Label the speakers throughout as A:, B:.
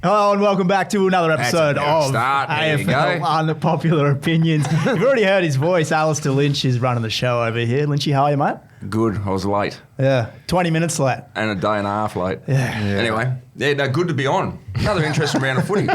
A: Hello and welcome back to another episode of
B: start.
A: AFL Unpopular Opinions. You've already heard his voice. Alistair Lynch is running the show over here. Lynchy, how are you, mate?
B: Good. I was late.
A: Yeah, 20 minutes late.
B: And a day and a half late.
A: Yeah.
B: Anyway, good to be on. Another interesting round of footy.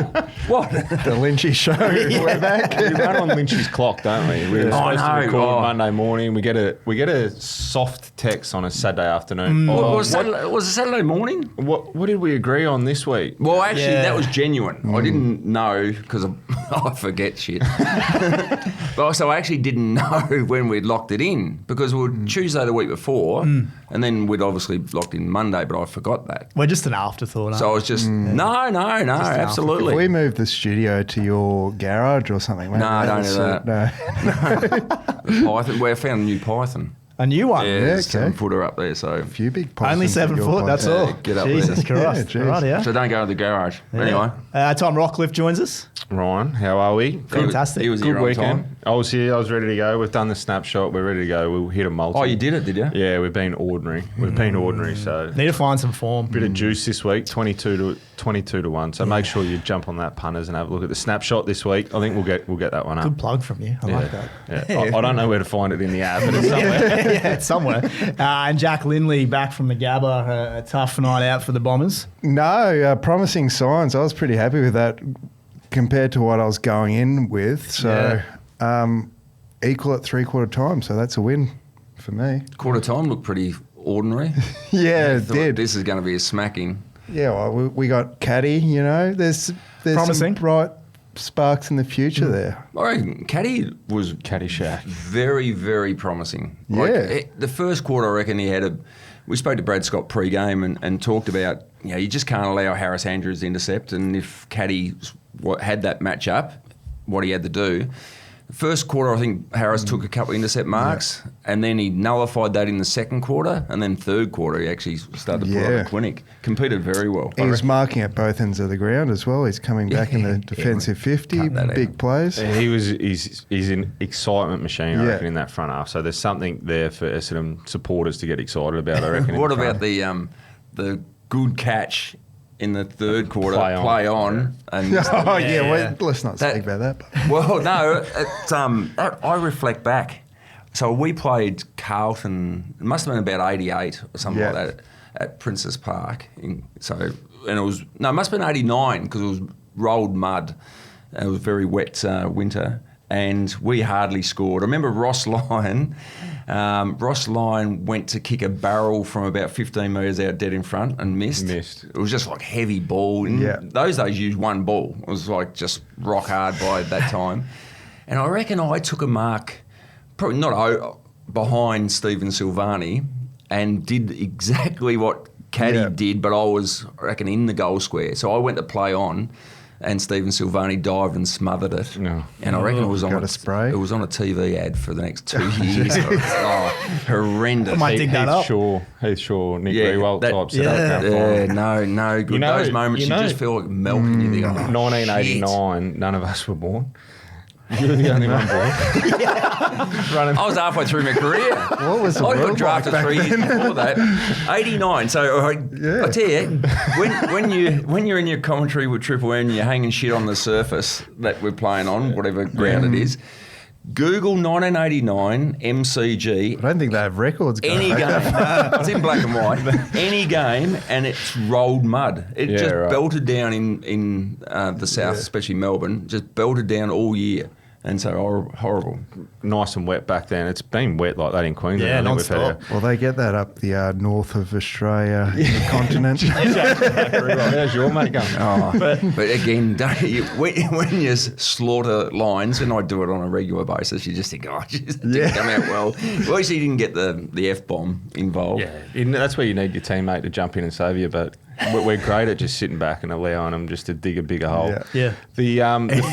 B: What?
C: The Lynchy show. We're back.
D: We run on Lynchy's clock, don't we? We're supposed to record Monday morning. We get a soft text on a Saturday afternoon.
B: Was it Saturday morning?
D: What did we agree on this week?
B: Well, actually, that was genuine. I didn't know because I forget shit. But also, I actually didn't know when we'd locked it in because we were Tuesday the week before, and then we'd obviously locked in Monday, but I forgot that.
A: We're just an afterthought.
B: So I was just, no, absolutely.
C: If we move the studio to your garage or something, maybe
B: No, don't do that.
C: No.
B: Python. We found a new python.
A: A new one?
B: Yeah,
C: okay.
B: 7-footer up there, so.
C: A few big pythons.
A: Only 7 foot, that's all.
B: Get up
A: Jesus
B: there.
A: Christ.
C: Yeah, geez.
A: Right, yeah.
B: So don't go to the garage.
A: Yeah.
B: Anyway.
A: Tom Rockcliffe joins us.
D: Ryan, how are we?
A: Fantastic.
B: He was
D: Good
B: here on
D: weekend.
B: time.
D: I was here. I was ready to go. We've done the snapshot. We're ready to go. We hit a multi.
B: Oh, you did it, did you?
D: Yeah, we've been ordinary. We've been ordinary. So
A: Need to find some form.
D: bit of juice this week. 22 to 1. So make sure you jump on that punters and have a look at the snapshot this week. I think we'll get that one up.
A: Good plug from you. I like that.
D: Yeah. I don't know where to find it in the app, but it's somewhere.
A: Yeah, it's somewhere. And Jack Lindley back from the Gabba. A tough night out for the Bombers.
C: No, promising signs. I was pretty happy with that compared to what I was going in with. So equal at three-quarter time. So that's a win for me.
B: Quarter time looked pretty ordinary.
C: Yeah, it
B: Thought
C: did.
B: This is going to be a smacking.
C: Yeah, well, we got Caddy, there's
A: Promising.
C: some bright sparks in the future there.
B: I reckon Caddy was
D: Caddyshack.
B: very, very promising.
C: Yeah.
B: The first quarter, I reckon he had we spoke to Brad Scott pre-game and talked about, you just can't allow Harris Andrews to intercept, and if Caddy had that match up, what he had to do. The first quarter, I think Harris took a couple of intercept marks, and then he nullified that in the second quarter, and then third quarter he actually started to put on a clinic. Competed very well.
C: He was marking at both ends of the ground as well. He's coming back in the defensive 50,
B: Cut that
C: big
B: out.
C: plays.
D: He's an excitement machine, I
C: Yeah.
D: reckon, in that front half. So there's something there for Essendon supporters to get excited about, I reckon.
B: What
D: in front.
B: about the good catch in the third quarter?
D: Play on.
B: And
C: Oh, yeah,
A: Yeah.
C: let's not speak about that.
B: well, no, I reflect back. So we played Carlton. It must have been about 88 or something like that at Princess Park. It must have been 89 because it was rolled mud. It was very wet winter, and we hardly scored. I remember Ross Lyon. Ross Lyon went to kick a barrel from about 15 metres out dead in front and missed. It was just like heavy ball. And those days you used one ball. It was like just rock hard by that time. And I reckon I took a mark, probably not behind Stephen Silvani, and did exactly what Caddy did, but I was, I reckon, in the goal square. So I went to play on, and Stephen Silvani dived and smothered it.
D: No.
B: And I reckon it was on
C: a spray?
B: It was on a TV ad for the next 2 years. Horrendous.
A: I might dig that up.
D: Heath Shaw, Nick
B: Yeah,
D: Rewalt
B: that-
D: type setup.
B: No good. Those moments you just feel like milk and you think,
D: 1989, none of us were born. You were the only one born.
B: I was halfway through my career.
C: What was the
B: I got
C: world
B: drafted
C: like
B: 3 years before that. 89. So I tell you, when you're in your commentary with Triple M, you're hanging shit on the surface that we're playing on, whatever ground it is. Google 1989 MCG.
C: I don't think they have records going
B: Any
C: back
B: game,
C: that far.
B: it's in black and white. Any game, and it's rolled mud. It just belted down in the south, especially Melbourne. Just belted down all year, and so horrible.
D: Nice and wet back then. It's been wet like that in Queensland.
A: Yeah,
D: I think we've had
A: non-stop.
C: Well, they get that up the north of Australia, the continent.
D: How's your mate going?
B: But again, when you slaughter lines, and I do it on a regular basis, you just think, it didn't come out well. At least he didn't get the F-bomb involved.
D: Yeah, that's where you need your teammate to jump in and save you, but we're great at just sitting back and allowing them just to dig a bigger hole.
A: Yeah.
D: The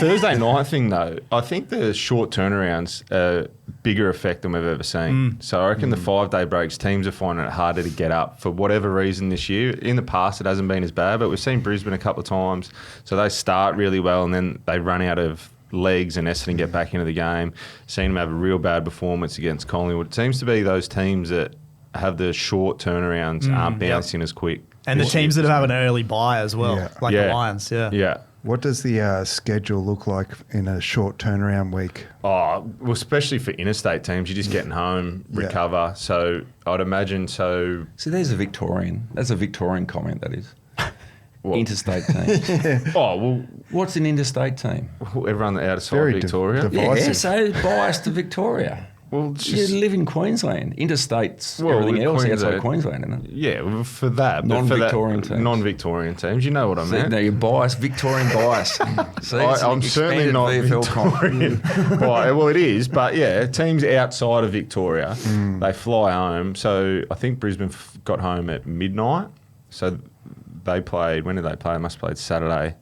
D: Thursday night thing, though, I think the short turnarounds are bigger effect than we've ever seen. So I reckon the 5-day breaks, teams are finding it harder to get up for whatever reason this year. In the past, it hasn't been as bad, but we've seen Brisbane a couple of times. So they start really well and then they run out of legs and Essendon get back into the game. Seen them have a real bad performance against Collingwood. It seems to be those teams that have the short turnarounds, aren't bouncing as quick.
A: And the teams that have an early bye as well,
C: Yeah.
A: like the Lions.
D: Yeah.
C: What does the schedule look like in a short turnaround week?
D: Oh, well, especially for interstate teams, you're just getting home, recover. So I'd imagine so.
B: See, there's that's a Victorian comment, that is.
D: What?
B: Interstate teams.
D: Oh, well,
B: What's an interstate team?
D: everyone outside
C: Very
D: Victoria.
C: divisive.
B: Yeah, so biased to Victoria.
D: Well, it's
B: You
D: just,
B: live in Queensland. Interstate's
D: Well,
B: everything else outside
D: Queensland-
B: Queensland, isn't it?
D: yeah, well, for that. but for
B: Non-Victorian
D: that-
B: teams.
D: Non-Victorian teams. You know what I
B: So,
D: mean.
B: no, you're biased, Victorian bias. See, it's an
D: I'm certainly
B: expanded
D: not
B: VFL
D: Victorian. Well, it is, but yeah, teams outside of Victoria, they fly home. So I think Brisbane got home at midnight. So they played. When did they play? They must have played Saturday.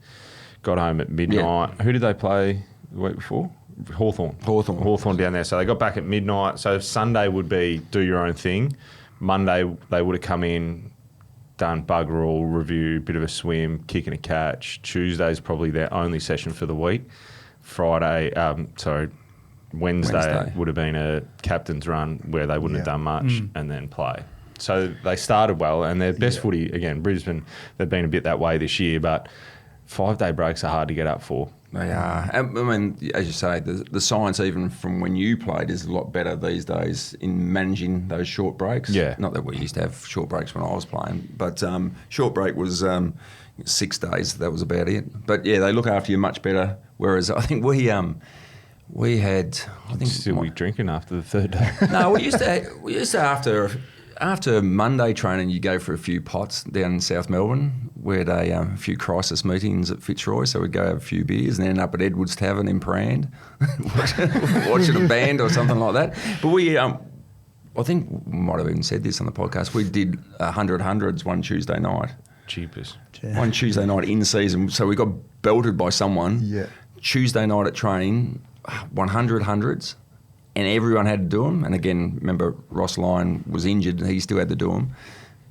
D: Got home at midnight. Who did they play the week before? Hawthorn down there. So they got back at midnight. So Sunday would be do your own thing. Monday they would have come in, done bugger all, review, bit of a swim, kick and a catch. Tuesday's probably their only session for the week. Wednesday would have been a captain's run where they wouldn't have done much and then play. So they started well, and their best footy, again, Brisbane, they've been a bit that way this year, but 5-day breaks are hard to get up for.
B: They are. I mean, as you say, the science even from when you played is a lot better these days in managing those short breaks.
D: Yeah.
B: Not that we used to have short breaks when I was playing, but short break was 6 days. That was about it. But yeah, they look after you much better. Whereas I think we had. I think
D: Still be drinking after the third day.
B: No, we used to after Monday training, you go for a few pots down in South Melbourne. We had a few crisis meetings at Fitzroy, so we'd go have a few beers and end up at Edwards Tavern in Prand, watching a band or something like that. But we, I think we might have even said this on the podcast, we did 100 hundreds one Tuesday night.
D: Cheapest.
B: One Tuesday night in season. So we got belted by someone.
C: Yeah.
B: Tuesday night at training, 100 hundreds. And everyone had to do them. And again, remember Ross Lyon was injured and he still had to do them.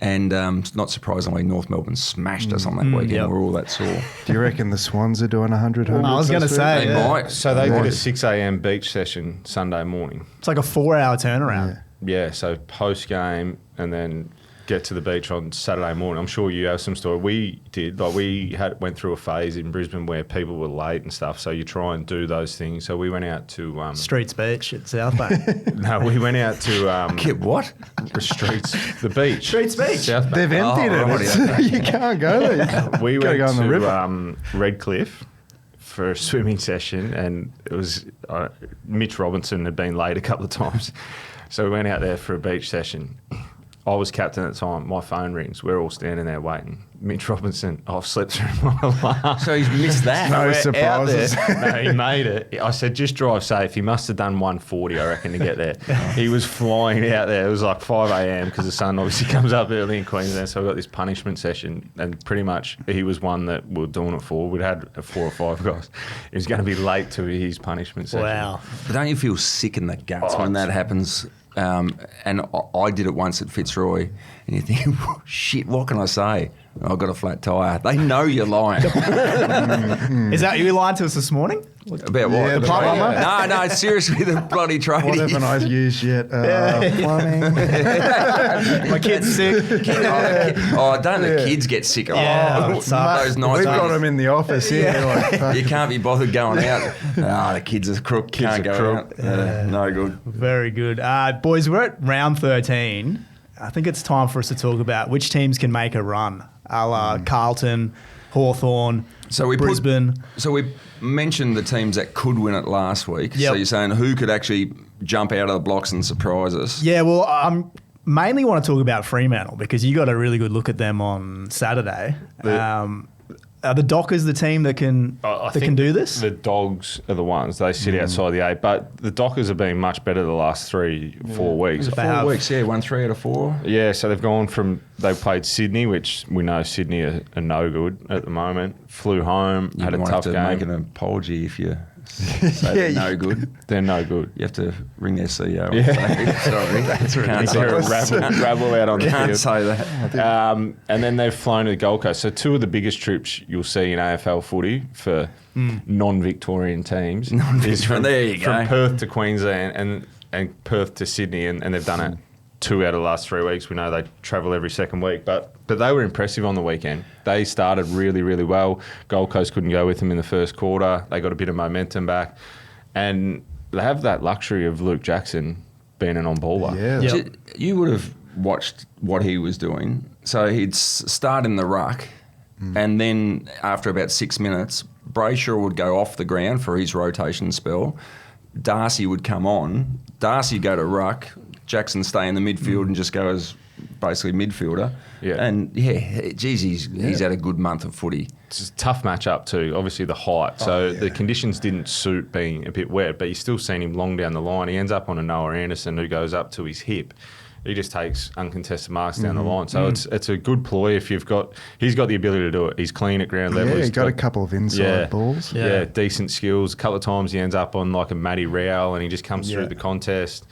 B: And not surprisingly, North Melbourne smashed us on that weekend.
A: yep.
B: We're all that sore.
C: Do you reckon the Swans are doing 100 hundreds?
A: I was going to
C: this week?
A: say,
B: They
A: yeah.
B: might.
D: So they did a
C: Right.
D: 6 a.m. beach session Sunday morning.
A: It's like a 4-hour turnaround.
D: Yeah, so post game and then get to the beach on Saturday morning. I'm sure you have some story. We did, like went through a phase in Brisbane where people were late and stuff. So you try and do those things. So we went out to
A: Streets Beach at South Bank.
D: no, we went out to
B: Get what?
D: the streets, the beach,
A: Streets Beach.
D: South Bank.
C: They've emptied it.
B: right,
C: It's- you can't go there.
D: We
C: Gotta
D: went
C: go on the
D: to
C: river.
D: Redcliffe for a swimming session, and it was Mitch Robinson had been late a couple of times, so we went out there for a beach session. I was captain at the time. My phone rings. We're all standing there waiting. Mitch Robinson, I've slept through my alarm.
B: So he's missed that.
C: No
D: We're out
C: surprises.
D: there. No, he made it. I said, just drive safe. He must have done 140, I reckon, to get there. He was flying out there. It was like 5 a.m. because the sun obviously comes up early in Queensland. So we got this punishment session, and pretty much he was one that we were doing it for. We'd had 4 or 5 guys. He was going to be late to his punishment session.
A: Wow.
B: But don't you feel sick in the guts when that happens? And I did it once at Fitzroy, and you think, shit, what can I say? I've got a flat tyre. They know you're lying.
A: Is that you lying to us this morning?
B: About what?
C: Yeah, the plumber.
B: No, seriously, the bloody tradie.
C: What haven't I used yet? Plumbing.
A: My kid's sick.
B: Don't the kids get sick?
A: Yeah,
B: Oh,
A: it sucks.
B: those nights.
C: We've got them in the office here.
B: You can't be bothered going out. The kid's a crook. Can't go
D: crook.
B: out. No good.
A: Very good. Boys, we're at round 13. I think it's time for us to talk about which teams can make a run. A la Carlton, Hawthorn, Brisbane.
B: So we mentioned the teams that could win it last week.
A: Yep.
B: So you're saying who could actually jump out of the blocks and surprise us?
A: Yeah, well, I mainly want to talk about Fremantle because you got a really good look at them on Saturday. Are the Dockers the team that can
D: I
A: can
D: think
A: do this?
D: The Dogs are the ones. They sit outside the 8, but the Dockers have been much better the last 3-4 weeks.
A: They
B: 4
A: have.
B: weeks, won 3 out of 4.
D: Yeah, so they've gone from, they played Sydney, which we know Sydney are no good at the moment. Flew home,
B: You
D: had a
B: might
D: tough
B: have to make
D: game.
B: an apology if you say they're no good.
D: They're no good.
B: You have to ring their CEO and say, sorry, can't say
D: They're a
B: that.
D: rabble out on the
B: Can't
D: field.
B: say that.
D: And then they've flown to the Gold Coast. So 2 of the biggest trips you'll see in AFL footy for non-Victorian teams is from,
B: There you
D: from
B: go.
D: Perth to Queensland and Perth to Sydney, and they've done it 2 out of the last 3 weeks. We know they travel every second week, but they were impressive on the weekend. They started really, really well. Gold Coast couldn't go with them in the first quarter. They got a bit of momentum back. And they have that luxury of Luke Jackson being an on-baller.
C: Yeah.
A: Yep.
B: You would have watched what he was doing. So he'd start in the ruck, and then after about 6 minutes, Brayshaw would go off the ground for his rotation spell. Darcy would come on. Darcy would go to ruck. Jackson stay in the midfield and just go as basically midfielder.
D: Yeah.
B: And geez, he's had a good month of footy.
D: It's a tough matchup too. Obviously the height, so the conditions didn't suit being a bit wet. But you've still seen him long down the line. He ends up on a Noah Anderson who goes up to his hip. He just takes uncontested marks down the line. So it's a good ploy if he's got the ability to do it. He's clean at ground level.
C: Yeah,
D: He's
C: he got a couple of inside balls.
D: Yeah, decent skills. A couple of times he ends up on like a Matty Rowell and he just comes through the contest,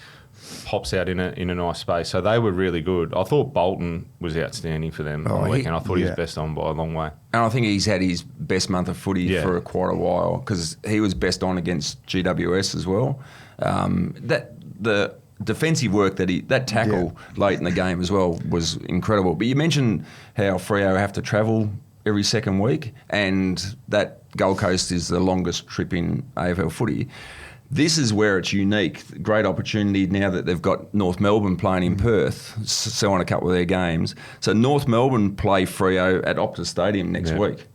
D: pops out in a nice space. So they were really good. I thought Bolton was outstanding for them on the weekend. I thought he was best on by a long way.
B: And I think he's had his best month of footy for quite a while because he was best on against GWS as well. The defensive work that tackle late in the game as well was incredible. But you mentioned how Freo have to travel every second week, and that Gold Coast is the longest trip in AFL footy. This is where it's unique. Great opportunity now that they've got North Melbourne playing in Perth, selling a couple of their games. So North Melbourne play Freo at Optus Stadium next week.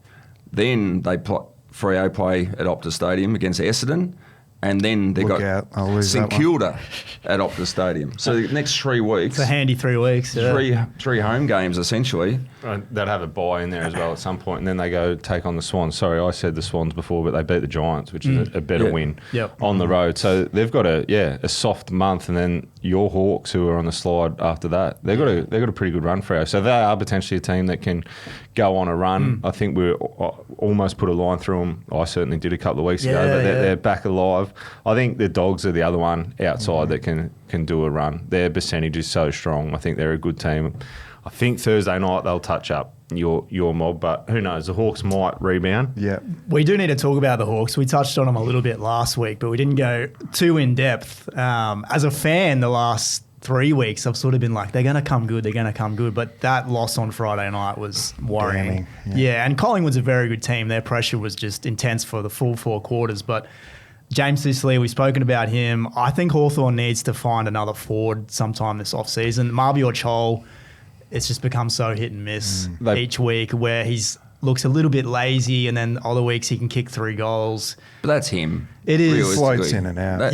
B: Then Freo play at Optus Stadium against Essendon. And then they've got St Kilda at Optus Stadium. So the next 3 weeks...
A: It's a handy 3 weeks. Yeah.
B: Three home games, essentially.
D: They'll have a bye in there as well at some point, and then they go take on the Swans. Sorry, I said the Swans before, but they beat the Giants, which is a better win on the road. So they've got a soft month, and then your Hawks, who are on the slide after that, they've got a pretty good run for us. So they are potentially a team that can go on a run. I think we almost put a line through them. I certainly did a couple of weeks ago, but they're back alive. I think the Dogs are the other one outside that can do a run. Their percentage is so strong. I think they're a good team. I think Thursday night they'll touch up your mob, but who knows? The Hawks might rebound.
C: Yeah.
A: We do need to talk about the Hawks. We touched on them a little bit last week, but we didn't go too in depth. As a fan, the last 3 weeks, I've sort of been like, they're going to come good. But that loss on Friday night was worrying. Yeah, and Collingwood's a very good team. Their pressure was just intense for the full 4 quarters. But James Sicily, we've spoken about him. I think Hawthorn needs to find another forward sometime this off-season. Marby or Chol, it's just become so hit and miss each week where he's looks a little bit lazy and then other weeks he can kick 3 goals.
B: But that's him.
A: It is.
C: Floats in and out.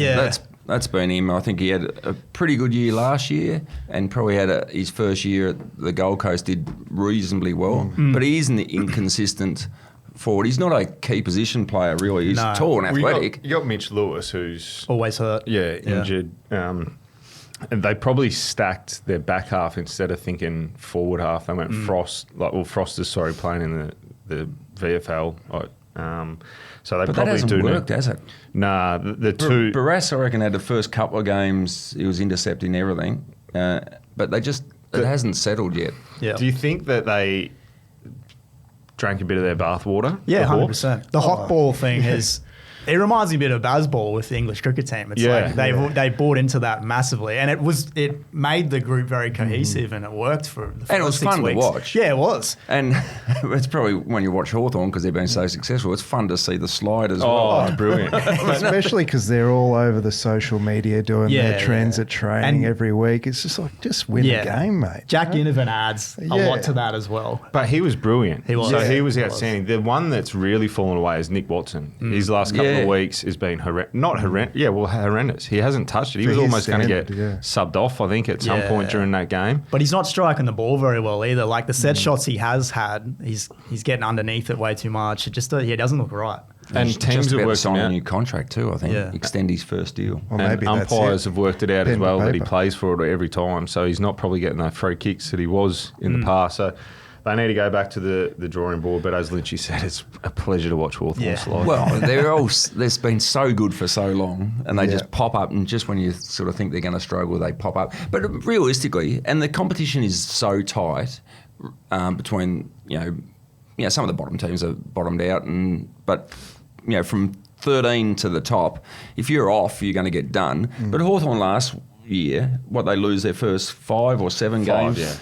B: That's been him. I think he had a pretty good year last year and probably had his first year at the Gold Coast did reasonably well. But he is an inconsistent forward. He's not a key position player, really. He's tall and athletic.
D: You got Mitch Lewis, who's
A: always hurt.
D: Injured. And they probably stacked their back half instead of thinking forward half. They went Frost, Frost is playing in the VFL. So they
B: but
D: probably
B: that hasn't
D: do
B: worked, has it?
D: Nah, the two.
B: Barras, I reckon, had the first couple of games. He was intercepting everything, but it hasn't settled yet.
A: Yeah.
D: Do you think that they drank a bit of their bathwater?
A: Yeah, 100%. The hot ball thing is. It reminds me a bit of baseball with the English cricket team. It's like they bought into that massively, and it made the group very cohesive, and it worked for the first 6 weeks.
B: And it was fun to watch.
A: Yeah, it was.
B: And it's probably when you watch Hawthorn because they've been so successful, it's fun to see the slide as well.
D: Oh, brilliant!
C: Especially because they're all over the social media doing their transit training every week. It's just like just win the game, mate.
A: Jack Inovan adds a lot to that as well.
D: But he was brilliant.
A: He was.
D: So he was outstanding. The one that's really fallen away is Nick Watson. His last couple of weeks has been horrendous. He hasn't touched it. He was almost going to get subbed off, I think, at some point during that game.
A: But he's not striking the ball very well either. Like the set shots he has had, he's getting underneath it way too much. It just he doesn't look right.
D: And teams have worked
B: on a new contract too, I think. Yeah. Extend his first deal.
C: Well,
D: and
C: maybe
D: umpires have worked it out as well that he plays for it every time. So he's not probably getting the free kicks that he was in the past. So they need to go back to the drawing board, but as Lynchy said, it's a pleasure to watch Hawthorn slide.
B: Well, they've been so good for so long, and they just pop up, and just when you sort of think they're going to struggle, they pop up. But realistically, and the competition is so tight between, some of the bottom teams have bottomed out, but from 13 to the top, if you're off, you're going to get done. But Hawthorn last year, what they lose their first 5 or 7 games.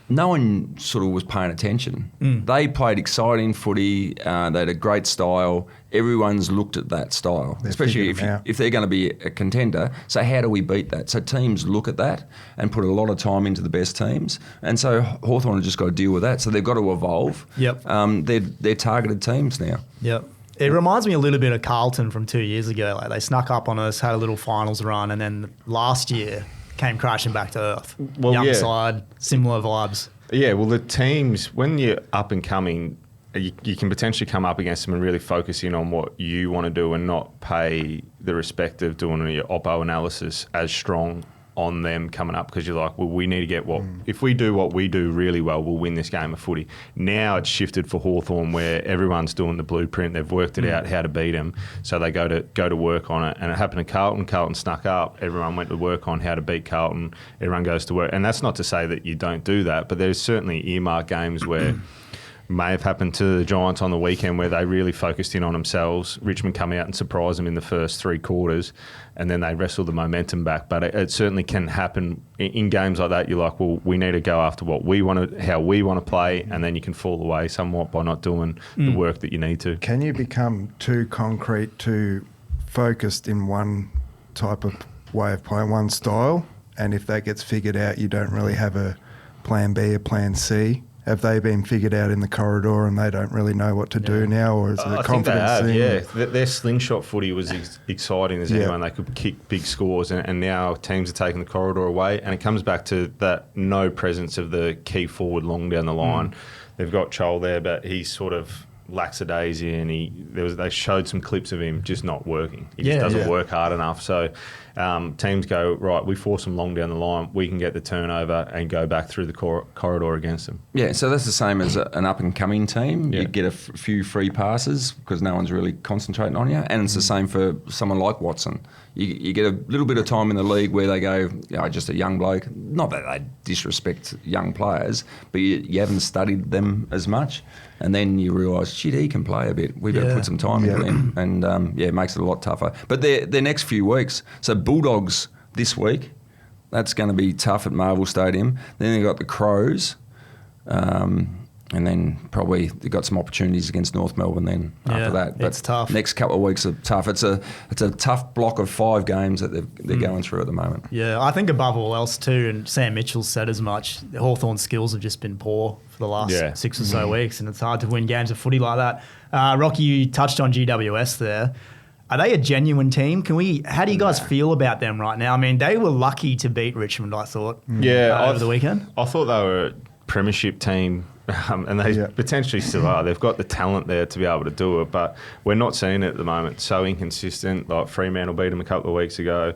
B: No one sort of was paying attention. They played exciting footy. They had a great style. Everyone's looked at that style, especially if they're going to be a contender. So how do we beat that? So teams look at that and put a lot of time into the best teams. And so Hawthorn have just got to deal with that. So they've got to evolve.
A: Yep.
B: They're targeted teams now.
A: Yep. It reminds me a little bit of Carlton from 2 years ago. Like they snuck up on us, had a little finals run, and then last year came crashing back to earth. Young side, similar vibes.
D: Yeah, well, the teams, when you're up and coming, you can potentially come up against them and really focus in on what you want to do and not pay the respect of doing your oppo analysis as strong on them coming up, because you're like, well, we need to get if we do what we do really well, we'll win this game of footy. Now it's shifted for Hawthorn where everyone's doing the blueprint. They've worked it out how to beat them, so they go to work on it. And it happened to Carlton. Carlton snuck up. Everyone went to work on how to beat Carlton. Everyone goes to work. And that's not to say that you don't do that, but there's certainly earmarked games where may have happened to the Giants on the weekend where they really focused in on themselves. Richmond come out and surprise them in the first 3 quarters, and then they wrestle the momentum back. But it certainly can happen in games like that. You're like, well, we need to go after what we want to, how we want to play, and then you can fall away somewhat by not doing the work that you need to.
C: Can you become too concrete, too focused in one type of way of playing, one style? And if that gets figured out, you don't really have a plan B, a plan C? Have they been figured out in the corridor and they don't really know what to do now, or is it a confidence thing?
D: Yeah, their slingshot footy was exciting as anyone. They could kick big scores, and now teams are taking the corridor away, and it comes back to that no presence of the key forward long down the line. They've got Chol there, but he's sort of lackadaisy, and they showed some clips of him just not working. He just doesn't work hard enough. So teams go, right, we force them long down the line, we can get the turnover and go back through the corridor against them. Yeah,
B: so that's the same as an up-and-coming team. You get a few free passes because no one's really concentrating on you, and it's the same for someone like Watson. You get a little bit of time in the league where they go, just a young bloke. Not that they disrespect young players, but you haven't studied them as much. And then you realise, shit, he can play a bit. We better put some time into him. And, it makes it a lot tougher. But their next few weeks, so Bulldogs this week, that's going to be tough at Marvel Stadium. Then they've got the Crows. And then probably they've got some opportunities against North Melbourne then after that. But
A: it's tough.
B: Next couple of weeks are tough. It's a tough block of 5 games that they're going through at the moment. Yeah,
A: I think above all else too, and Sam Mitchell said as much, Hawthorn's skills have just been poor for the last 6 or so weeks, and it's hard to win games of footy like that. Rocky, you touched on GWS there. Are they a genuine team? How do you guys feel about them right now? I mean, they were lucky to beat Richmond, I thought, over the weekend.
D: I thought they were a premiership team. And they potentially still are. They've got the talent there to be able to do it, but we're not seeing it at the moment. So inconsistent. Like Fremantle beat them a couple of weeks ago.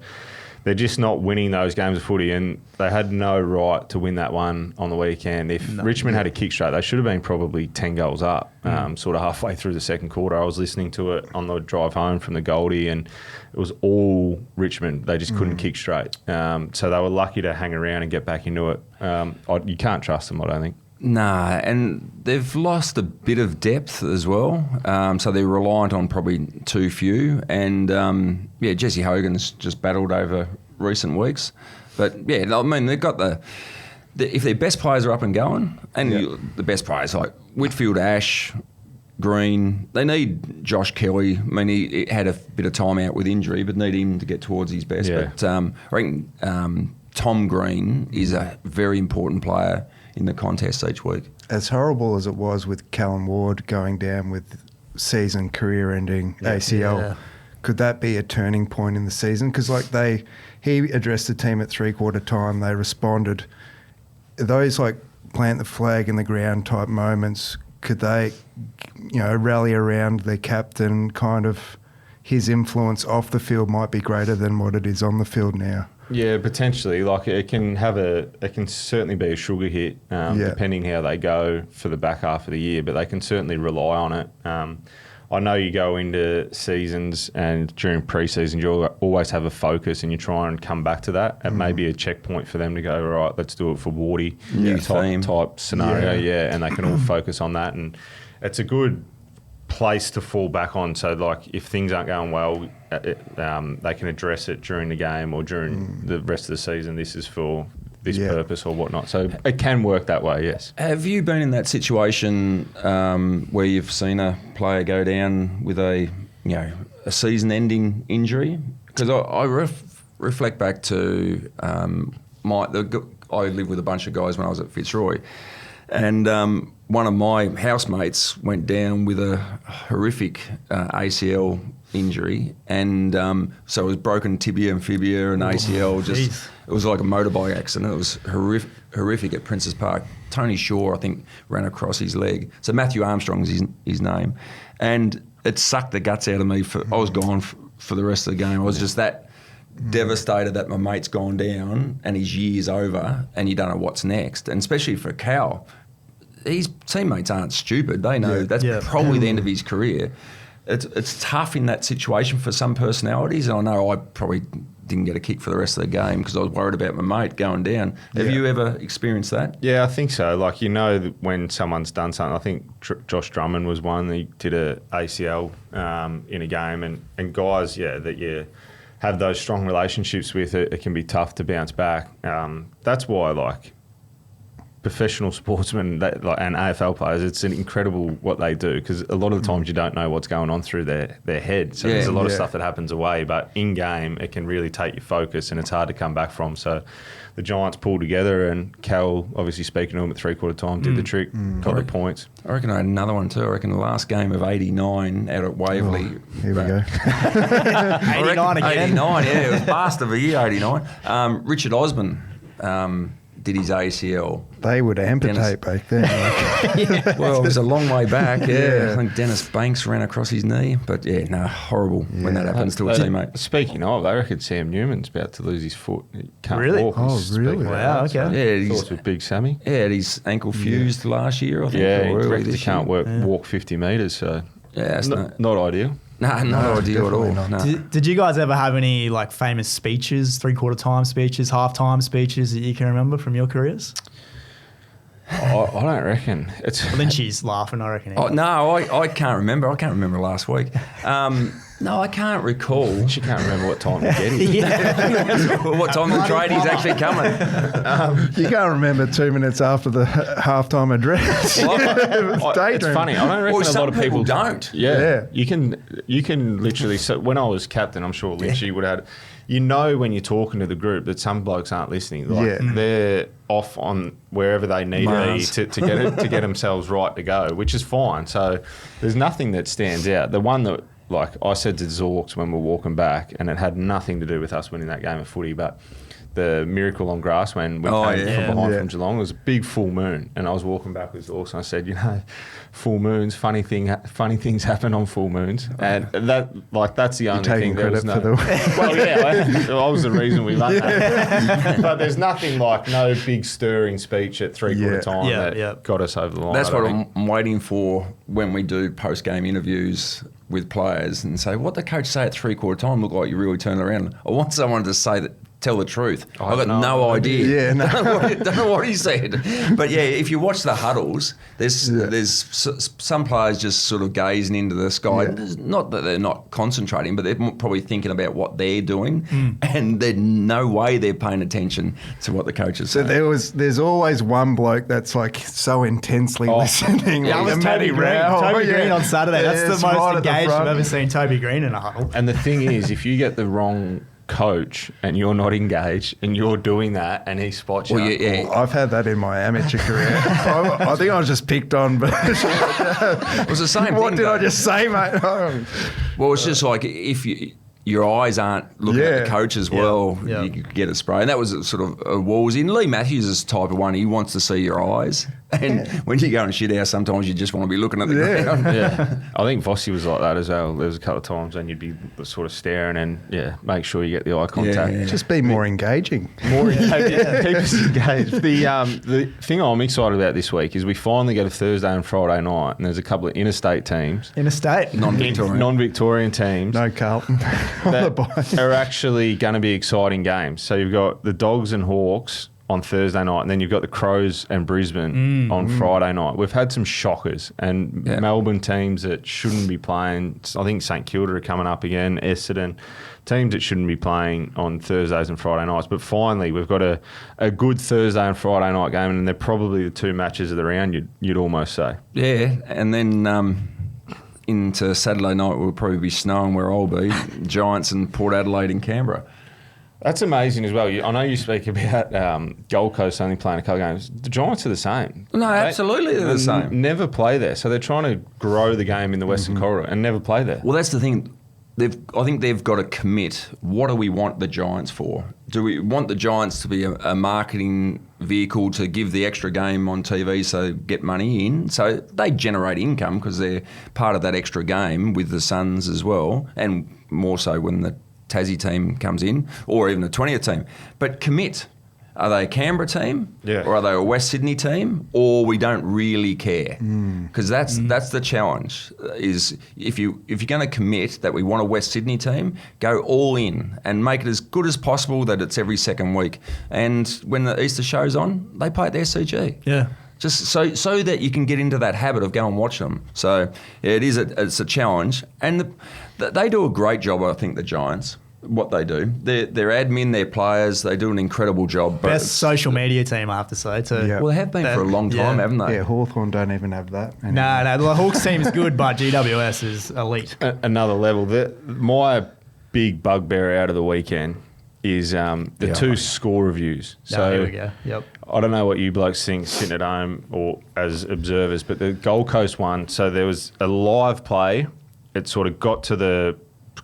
D: They're just not winning those games of footy, and they had no right to win that one on the weekend. If Richmond had a kick straight, they should have been probably 10 goals up, sort of halfway through the second quarter. I was listening to it on the drive home from the Goldie, and it was all Richmond. They just couldn't kick straight. So they were lucky to hang around and get back into it. You can't trust them, I don't think.
B: Nah, and they've lost a bit of depth as well. So they're reliant on probably too few. And, Jesse Hogan's just battled over recent weeks. But, I mean, they've got if their best players are up and going, and the best players like Whitfield, Ash, Green, they need Josh Kelly. I mean, he had a bit of time out with injury, but need him to get towards his best.
D: Yeah.
B: But I reckon Tom Green is a very important player in the contest each week.
C: As horrible as it was with Callum Ward going down with season career-ending ACL, could that be a turning point in the season? Because he addressed the team at 3/4 time, they responded. Those plant the flag in the ground type moments, could they, rally around their captain? Kind of his influence off the field might be greater than what it is on the field now.
D: Yeah, potentially. It can certainly be a sugar hit, depending how they go for the back half of the year. But they can certainly rely on it. I know you go into seasons and during pre-season you always have a focus and you try and come back to that. It may be a checkpoint for them to go, all right, let's do it for Wardy type scenario. And they can all focus on that. And it's a good place to fall back on. So, like, if things aren't going well, they can address it during the game or during the rest of the season. This is for this purpose or whatnot. So it can work that way, yes.
B: Have you been in that situation where you've seen a player go down with a season-ending injury? Because I reflect back to I lived with a bunch of guys when I was at Fitzroy, and one of my housemates went down with a horrific ACL injury, and so it was broken tibia and fibia and ACL. It was like a motorbike accident. It was horrific at Princes Park. Tony Shaw, I think, ran across his leg. So Matthew Armstrong's his name, and it sucked the guts out of me. I was gone for the rest of the game. I was just that devastated that my mate's gone down and his year's over, and you don't know what's next. And especially for Cal, his teammates aren't stupid. They know that's probably the end of his career. It's tough in that situation for some personalities, and I know I probably didn't get a kick for the rest of the game because I was worried about my mate going down. Have you ever experienced that?
D: Yeah, I think so. Like, when someone's done something, I think Josh Drummond was one. He did a ACL in a game, and guys, that you have those strong relationships with, it can be tough to bounce back. That's why, like, professional sportsmen and AFL players, it's incredible what they do, because a lot of the times you don't know what's going on through their head. So there's a lot of stuff that happens away, but in game it can really take your focus and it's hard to come back from. So the Giants pulled together, and Cal, obviously speaking to him at 3/4 time, did the trick, got the points.
B: I reckon I had another one too. I reckon the last game of 89 out at Waverley.
C: Here we go.
A: 89 again.
B: 89, it was last of the year, 89. Richard Osman did his ACL.
C: They would amputate back then.
B: Well, it was a long way back. I think Dennis Banks ran across his knee, but horrible when that happens to a teammate.
D: Speaking of, I reckon Sam Newman's about to lose his foot. He can't walk.
C: Oh, really?
A: Wow, okay.
D: Thoughts with Big Sammy.
B: Yeah, his ankle fused last year, I think.
D: Yeah, he reckons he can't walk 50 metres, so not ideal.
B: No, not ideal at all.
C: Not.
B: No.
A: Did you guys ever have any like famous speeches, 3/4 time speeches, half-time speeches that you can remember from your careers?
D: I don't reckon.
A: Lynchy's laughing, I reckon.
B: Oh, no, I can't remember. I can't remember last week. No, I can't recall.
D: She can't remember what time to get him.
B: What time the trading's actually coming.
C: You can't remember 2 minutes after the halftime address.
D: It's funny. I don't reckon a lot of people
B: don't.
D: Yeah. You can literally. So when I was captain, I'm sure Lynchy would have. When you're talking to the group that some blokes aren't listening. Like they're off on wherever they need to be to get themselves right to go, which is fine. So there's nothing that stands out. The one that, like I said to Zorks when we were walking back, and it had nothing to do with us winning that game of footy, but the miracle on grass when we came from behind from Geelong, it was a big full moon, and I was walking back with Zorks and I said, full moons, funny things happen on full moons, and that's the only thing. There was no. I was the reason we won that. But there's nothing like no big stirring speech at 3/4 time that got us over the line.
B: That's what I'm waiting for when we do post-game interviews with players and say, what the coach say at 3/4 time look like you really turned around. I want someone to say that. Tell the truth. I've got no idea. Don't know what he said. But if you watch the huddles, there's some players just sort of gazing into the sky. Not that they're not concentrating, but they're probably thinking about what they're doing, and there's no way they're paying attention to what the coach is saying.
C: So there's always one bloke that's like so intensely listening.
A: Yeah,
C: like
A: it was Toby Green. Toby Green on Saturday. That's the most engaged I've ever seen Toby Green in a huddle.
D: And the thing is, if you get the wrong coach and you're not engaged and you're doing that and he spots you.
C: I've had that in my amateur career. I think I was just picked on, but
B: it was the same thing.
C: What did I just say, mate?
B: Well, it's just like if your eyes aren't looking at the coach as well, you could get a spray. And that was sort of a Wolsey. And Lee Matthews is the type of one, he wants to see your eyes. And when you go and shit house, sometimes you just want to be looking at the ground.
D: I think Vossi was like that as well. There was a couple of times when you'd be sort of staring and, make sure you get the eye contact.
C: Just be more engaging.
D: More engaged. Keep us engaged. The thing I'm excited about this week is we finally get a Thursday and Friday night, and there's a couple of interstate teams. Non-Victorian teams.
C: No Carlton.
D: That are actually going to be exciting games. So you've got the Dogs and Hawks on Thursday night, and then you've got the Crows and Brisbane on Friday night. We've had some shockers, and Melbourne teams that shouldn't be playing. I think St Kilda are coming up again, Essendon, teams that shouldn't be playing on Thursdays and Friday nights. But finally, we've got a good Thursday and Friday night game, and they're probably the two matches of the round, you'd almost say.
B: Yeah, and then into Saturday night will probably be snowing where I'll be, Giants and Port Adelaide in Canberra.
D: That's amazing as well. I know you speak about Gold Coast only playing a couple of games. The Giants are the same.
B: No, absolutely they're the same.
D: Never play there. So they're trying to grow the game in the Western Corridor and never play there.
B: Well, that's the thing. I think they've got to commit. What do we want the Giants for? Do we want the Giants to be a marketing vehicle to give the extra game on TV so get money in? So they generate income because they're part of that extra game with the Suns as well, and more so when the Tassie team comes in, or even a 20th team. But commit. Are they a Canberra team?
D: Yeah.
B: Or are they a West Sydney team? Or we don't really care? Because that's the challenge. Is if you're going to commit that we want a West Sydney team, go all in and make it as good as possible that it's every second week. And when the Easter show's on, they play at the SCG.
A: Yeah.
B: Just so that you can get into that habit of go and watch them. So yeah, it's a challenge, and they do a great job. I think the Giants, what they do, their admin, their players, they do an incredible job.
A: Best social media team, I have to say too.
C: Yeah.
B: Well, they have been for a long time, haven't they?
C: Yeah, Hawthorn don't even have that anymore.
A: No, the Hawks team is good, but GWS is elite.
D: Another level. My big bugbear out of the weekend is the two score reviews. So
A: here we go. Yep.
D: I don't know what you blokes think sitting at home or as observers, but the Gold Coast one, so there was a live play. It sort of got to the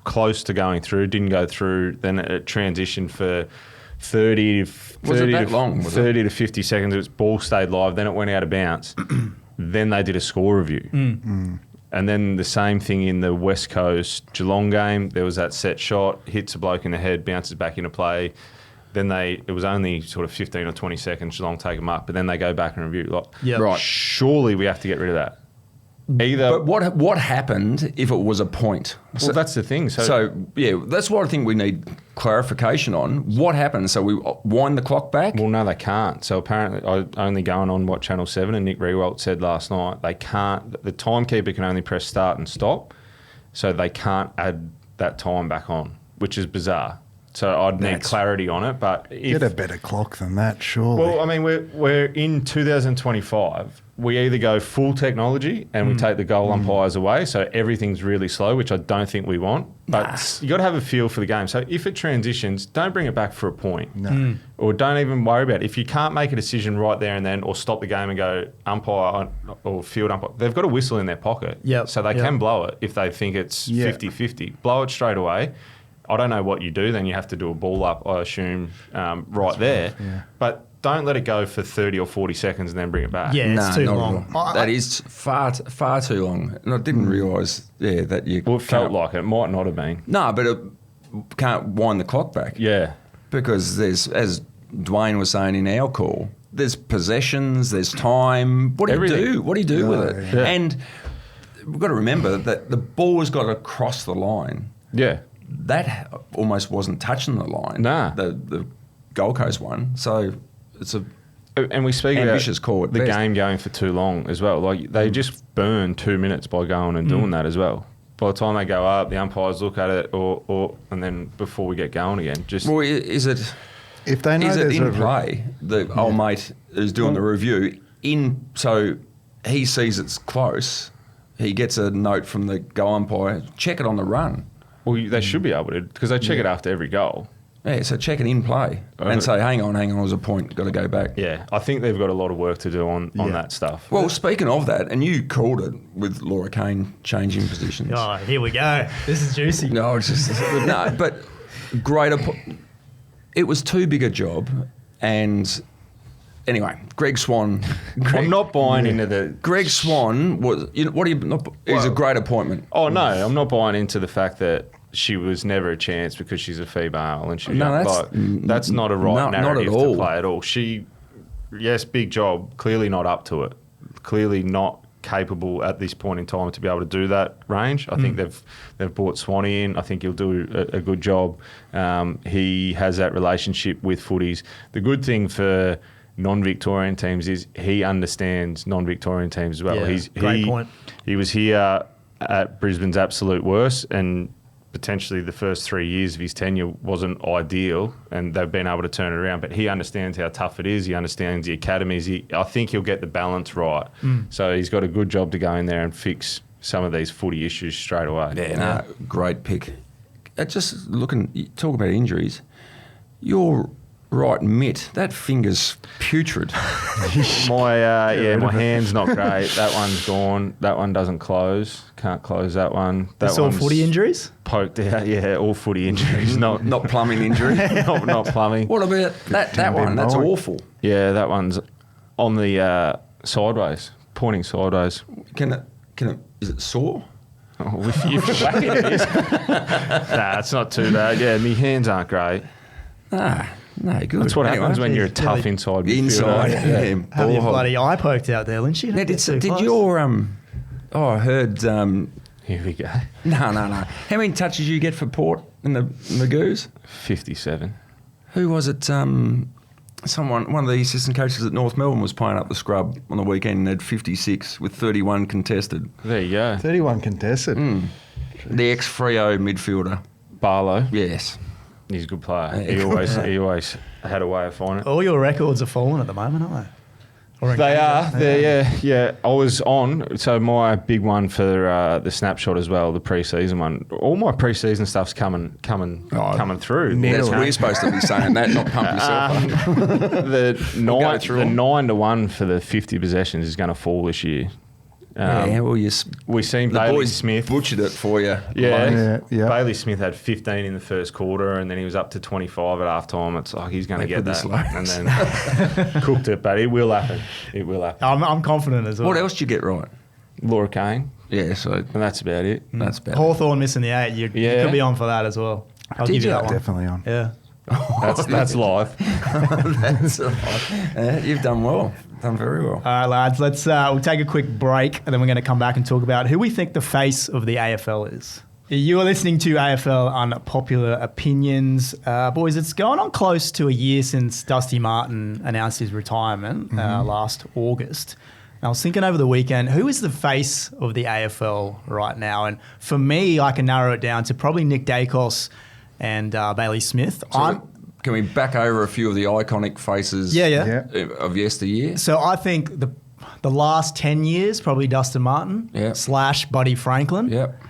D: close to going through, didn't go through. Then it transitioned for 30 to 50 seconds. Its ball stayed live. Then it went out of bounds. Then they did a score review. And then the same thing in the West Coast Geelong game. There was that set shot, hits a bloke in the head, bounces back into play. Then it was only sort of 15 or 20 seconds, Geelong take them up, but then they go back and review.
B: Right.
D: Surely we have to get rid of that.
B: But what happened if it was a point?
D: Well, that's the thing.
B: So that's what I think we need clarification on. What happened? So we wind the clock back?
D: Well, no, they can't. So apparently, only going on what Channel 7 and Nick Riewoldt said last night, they can't. The timekeeper can only press start and stop, so they can't add that time back on, which is bizarre. So I'd need clarity on it. But
C: get a better clock than that, surely.
D: Well, I mean, we're in 2025. We either go full technology and we take the goal umpires away, so everything's really slow, which I don't think we want. But you got to have a feel for the game. So if it transitions, don't bring it back for a point.
C: No.
D: Or don't even worry about it. If you can't make a decision right there and then, or stop the game and go umpire or field umpire, they've got a whistle in their pocket. So they can blow it if they think it's 50-50. Blow it straight away. I don't know what you do. Then you have to do a ball up, I assume, right there. Yeah. But don't let it go for 30 or 40 seconds and then bring it back.
A: Yeah, it's too long.
B: That is far too long. And I didn't realise that you...
D: Well, it felt like it. It might not have been.
B: No, but it can't wind the clock back.
D: Yeah.
B: Because there's, as Dwayne was saying in our call, there's possessions, there's time. What do you do? What do you do with it? Yeah. And we've got to remember that the ball has got to cross the line.
D: Yeah.
B: That almost wasn't touching the line.
D: Nah.
B: The Gold Coast one. So it's
D: and we speak
B: ambitious
D: about
B: call at
D: the
B: best.
D: game going for too long as well. Like they just burn 2 minutes by going and doing that as well. By the time they go up, the umpires look at it, or and then before we get going again, just
B: is it?
C: If they know
B: is it
C: there's
B: in
C: a
B: play? The old mate is doing the review so he sees it's close. He gets a note from the goal umpire. Check it on the run.
D: Well, they should be able to because they check it after every goal.
B: Yeah, so check it in play and say, hang on, there's a point, got to go back.
D: Yeah, I think they've got a lot of work to do on that stuff.
B: Well, speaking of that, and you called it with Laura Kane changing positions.
A: Oh, here we go. This is juicy.
B: No, it's just but it was too big a job, and anyway, Greg Swan.
D: I'm not buying into the
B: Greg Swan was. He's a great appointment.
D: Oh no, I'm not buying into the fact that she was never a chance because she's a female and she's that's not a right narrative to play at all. Yes, big job, clearly not up to it. Clearly not capable at this point in time to be able to do that range. I think they've brought Swanee in. I think he'll do a good job. He has that relationship with footies. The good thing for non-Victorian teams is he understands non-Victorian teams as well.
A: Yeah, great point.
D: He was here at Brisbane's absolute worst, and potentially the first 3 years of his tenure wasn't ideal, and they've been able to turn it around. But he understands how tough it is. He understands the academies. I think he'll get the balance right. So he's got a good job to go in there and fix some of these footy issues straight away.
B: Yeah, no, great pick. Just looking, talk about injuries. Your right mitt, that finger's putrid.
D: My hand's not great. That one's gone. That one doesn't close. Can't close that one.
A: That's all footy injuries?
D: Poked out. Yeah, all footy injuries. Not
B: plumbing injury.
D: not plumbing.
B: What about that one? That's awful.
D: Yeah, that one's on the sideways, pointing sideways.
B: Can it? Is it sore?
D: Oh, if you whack it is. Nah, it's not too bad. Yeah, my hands aren't great.
B: No, good.
D: That's what happens when you're a tough inside midfielder.
B: Inside, yeah.
A: Have your bloody eye poked out there, Lynchy?
B: Now, did your I heard.
D: Here we go.
B: No. How many touches you get for Port in the Goose?
D: 57.
B: Who was it? One of the assistant coaches at North Melbourne was playing up the scrub on the weekend and had 56 with 31 contested.
D: There you go.
C: 31 contested.
B: The ex-Freo midfielder.
D: Barlow.
B: Yes.
D: He's a good player. He always had a way of finding it.
A: All your records are falling at the moment, aren't they?
D: They are. Yeah. I was on. So my big one for the snapshot as well, the pre-season one. All my pre-season stuff's coming through.
B: We're supposed to be saying that, not pump yourself up.
D: The 9-1 for the 50 possessions is going to fall this year. We seen
B: the
D: Bailey
B: boys
D: Smith
B: butchered it for you.
C: Yeah.
D: Bailey Smith had 15 in the first quarter, and then he was up to 25 at half time. It's like he's going to get that, and then cooked it. But it will happen. It will happen.
A: I'm confident as well.
B: What else did you get right?
D: Laura Kane.
B: Yeah, so
D: and that's about it.
B: That's about
A: Hawthorn missing the 8. You could be on for that as well. I'll give you that one.
C: Definitely on.
A: Yeah.
D: That's live.
B: That's live. You've done well. Done very well.
A: All right, lads. Let's we'll take a quick break, and then we're going to come back and talk about who we think the face of the AFL is. You are listening to AFL Unpopular Opinions. Boys, it's going on close to a year since Dusty Martin announced his retirement last August. And I was thinking over the weekend, who is the face of the AFL right now? And for me, I can narrow it down to probably Nick Dacos and Bailey Smith.
B: Can we back over a few of the iconic faces of yesteryear?
A: So I think the last 10 years, probably Dustin Martin / Buddy Franklin.
B: Yep.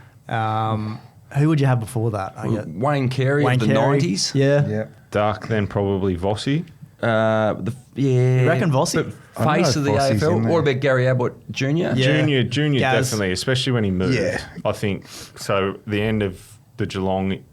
A: Who would you have before that?
B: Wayne Carey of the 90s.
A: Yeah.
D: Dark, then probably Vossi.
A: You reckon Vossi?
B: Face of the AFL. What about Gary Ablett Jr.?
D: Yeah. Junior definitely, especially when he moved. Yeah. I think so. The end of the Geelong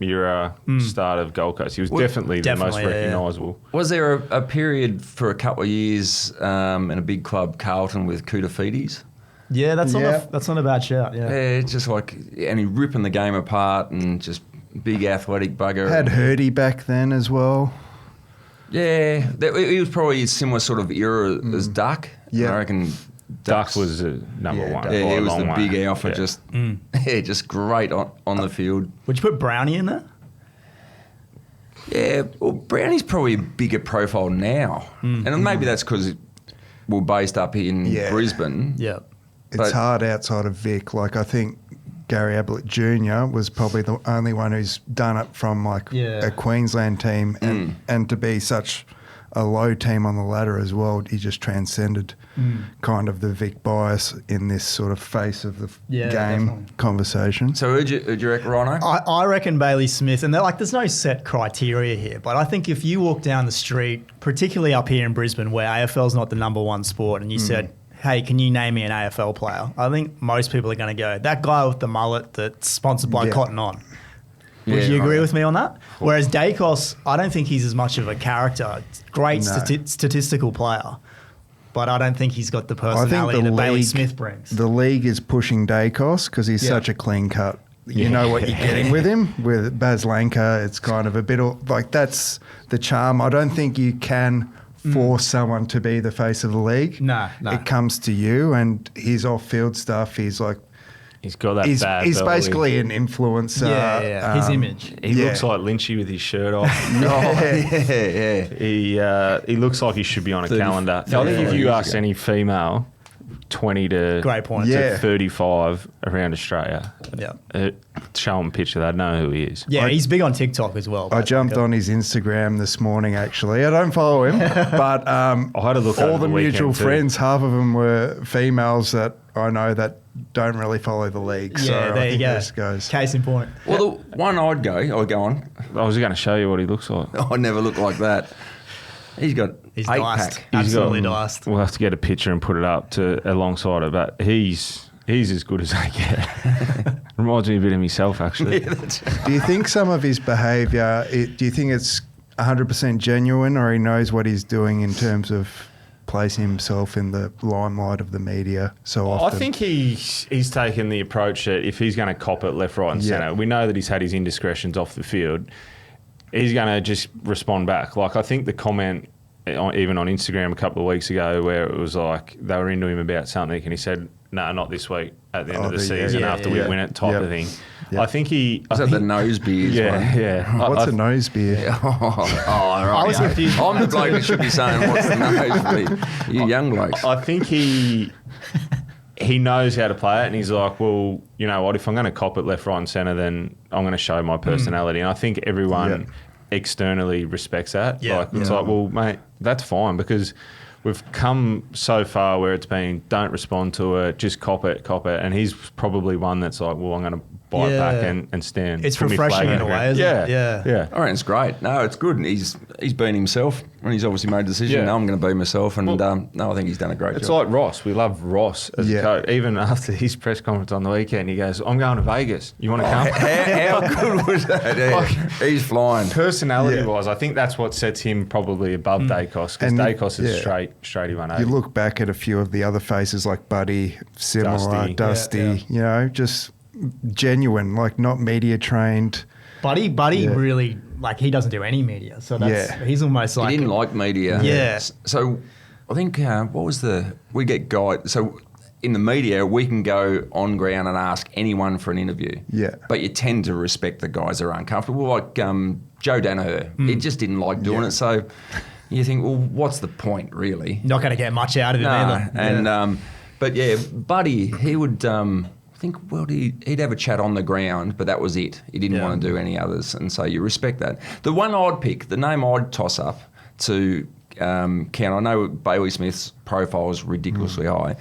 D: era, start of Gold Coast, he was definitely the most recognisable.
B: Was there a period for a couple of years in a big club, Carlton, with Koutafidis?
A: Yeah, that's not a bad shout. Yeah,
B: it's just like, and he ripping the game apart and just big athletic bugger.
C: Had Hurdy back then as well.
B: Yeah, he was probably a similar sort of era as Duck.
C: Yeah,
B: I reckon.
D: Duck was number one.
B: Yeah, he was the big alpha, just great on the field.
A: Would you put Brownie in there?
B: Yeah, well, Brownie's probably a bigger profile now. And maybe that's because we're based up in Brisbane.
A: Yeah.
C: It's hard outside of Vic. Like, I think Gary Ablett Jr. was probably the only one who's done it from a Queensland team and to be such a low team on the ladder as well. He just transcended kind of the Vic bias in this sort of face of the game conversation.
B: So who'd you reckon, Rhino?
A: I reckon Bailey Smith, and there's no set criteria here, but I think if you walk down the street, particularly up here in Brisbane where AFL's not the number one sport, and you said, hey, can you name me an AFL player? I think most people are going to go, that guy with the mullet that's sponsored by Cotton On. Would you agree with me on that? Whereas Dacos, I don't think he's as much of a character. Great statistical player, but I don't think he's got the personality that Bailey Smith brings.
C: The league is pushing Dacos because he's such a clean cut. You know what you're getting with him. With Baz Lanka, it's kind of a bit like that's the charm. I don't think you can force someone to be the face of the league.
A: No.
C: It comes to you, and his off-field stuff. He's like,
D: He's got that
C: he's
D: bad
C: basically an influencer.
A: Yeah. His image.
D: He looks like Lynchy with his shirt off. He looks like he should be on a calendar. I think if you ask any female 20 to,
A: Great point.
C: Yeah.
D: to 35 around Australia, show them a picture, they'd know who he is.
A: Yeah, he's big on TikTok as well.
C: I jumped on his Instagram this morning, actually. I don't follow him, but
D: I had a look
C: all
D: over
C: the
D: the
C: mutual
D: weekend too.
C: friends, half of them were females that I know that don't really follow the league.
A: Yeah,
C: So
A: there
C: I
A: you
C: think
A: go.
C: this goes.
A: Case in point.
B: Well, the one I'd go on.
D: I was going to show you what he looks like.
B: I never look like that. He's got
A: He's
B: 8-pack.
A: diced. Absolutely diced.
D: We'll have to get a picture and put it up alongside it, but he's as good as they get. Reminds me a bit of myself, actually.
C: Do you think some of his behaviour, do you think it's 100% genuine, or he knows what he's doing in terms of placing himself in the limelight of the media so often?
D: I think he's taken the approach that if he's going to cop it left, right and centre, we know that he's had his indiscretions off the field, he's going to just respond back. Like, I think the comment, even on Instagram a couple of weeks ago, where it was like they were into him about something and he said, no, not this week, at the end of the season after we win it type of thing.
C: Yep.
D: I think he...
B: Is that the nose beers one?
D: Yeah.
C: What's a nose beer?
B: Oh, right.
A: I was confused.
B: I'm the bloke that should be saying what's the nose beer. You young blokes.
D: I think he knows how to play it, and he's like, well, you know what, if I'm going to cop it left, right and centre, then I'm going to show my personality. And I think everyone externally respects that.
A: Yeah.
D: It's like, well, mate, that's fine, because we've come so far where it's been, don't respond to it, just cop it. And he's probably one that's like, well, I'm going to bite back and stand.
A: It's
D: put me
A: refreshing
D: flag
A: in a
D: the
A: way,
D: ground.
A: isn't it? Yeah.
B: I reckon it's great. No, it's good. He's been himself, and he's obviously made a decision.
D: Yeah.
B: No, I'm going to be myself, and no, I think he's done a great
D: It's
B: job.
D: like Ross. We love Ross as a coach. Even after his press conference on the weekend, he goes, I'm going to Vegas. You want to come?
B: How good was that? Yeah. He's flying.
D: Personality-wise, I think that's what sets him probably above Dacos, because
C: And
D: Dacos is straight 180.
C: You look back at a few of the other faces like Buddy, similar, Dusty, you know, just genuine, like not media trained.
A: Buddy really, like, he doesn't do any media. So he's almost like...
B: He didn't like media.
A: Yeah.
B: So I think, we get guide. So in the media, we can go on ground and ask anyone for an interview.
C: Yeah.
B: But you tend to respect the guys that are uncomfortable. Like Joe Danaher, he just didn't like doing it. So you think, well, what's the point, really?
A: Not going to get much out of him either.
B: And, but yeah, Buddy, he would... I think, well, he'd have a chat on the ground, but that was it. He didn't want to do any others, and so you respect that. The one I'd pick, the name I'd toss up to count, I know Bailey Smith's profile is ridiculously high.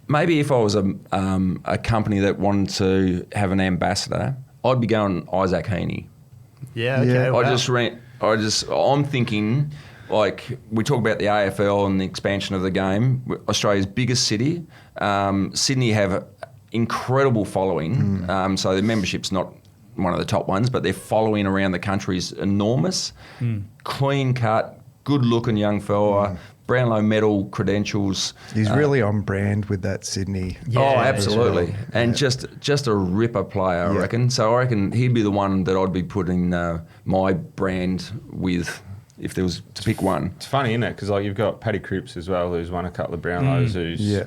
B: Maybe if I was a company that wanted to have an ambassador, I'd be going Isaac Heaney.
A: Yeah, okay.
B: Wow. I'm thinking, like, we talk about the AFL and the expansion of the game. Australia's biggest city. Sydney have incredible following. So their membership's not one of the top ones, but their following around the country is enormous. Clean cut, good looking young fella, Brownlow medal credentials.
C: He's really on brand with that Sydney.
A: Yeah,
B: absolutely.
C: well.
B: And just a ripper player, I reckon. So I reckon he'd be the one that I'd be putting my brand with if there was to pick one.
D: It's funny, isn't it? Because like, you've got Paddy Cripps as well, who's won a couple of Brownlows, who's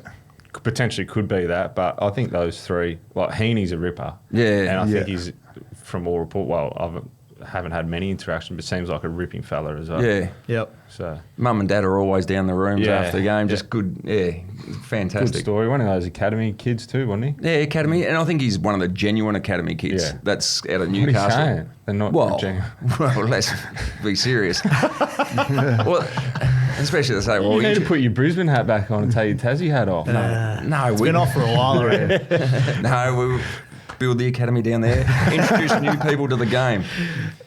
D: potentially could be that. But I think those three, like Heaney's a ripper.
B: Yeah.
D: And I think he's, from all report, I haven't had many interactions, but seems like a ripping fella as well.
B: Yeah.
A: Yep.
D: So
B: Mum and Dad are always down the rooms after the game. Just good, fantastic.
D: good story. One of those academy kids too, wasn't he?
B: Yeah, academy, and I think he's one of the genuine academy kids.
D: Yeah.
B: That's out of
D: What are you
B: Newcastle.
D: saying? They're not genuine.
B: Well, let's be serious. Well, especially to say, well,
D: You need to put your Brisbane hat back on and take your Tassie hat off.
B: no,
A: It's been off for a while already.
B: no, we build the academy down there, introduce new people to the game.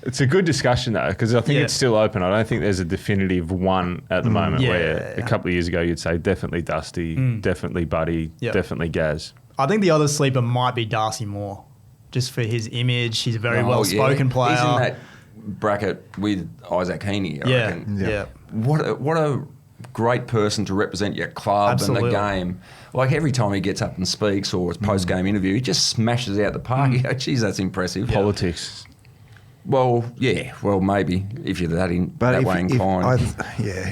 D: It's a good discussion though, because I think it's still open. I don't think there's a definitive one at the moment. Where a couple of years ago you'd say definitely Dusty, definitely Buddy, definitely Gaz.
A: I think the other sleeper might be Darcy Moore, just for his image. He's a very well-spoken player.
B: He's in that bracket with Isaac Heaney, I reckon.
A: Yeah.
B: What a great person to represent your club and the game. Like every time he gets up and speaks or his post-game interview, he just smashes out the park. You go, geez, that's impressive.
D: Politics.
B: Well, yeah. Well, maybe if you're that way inclined.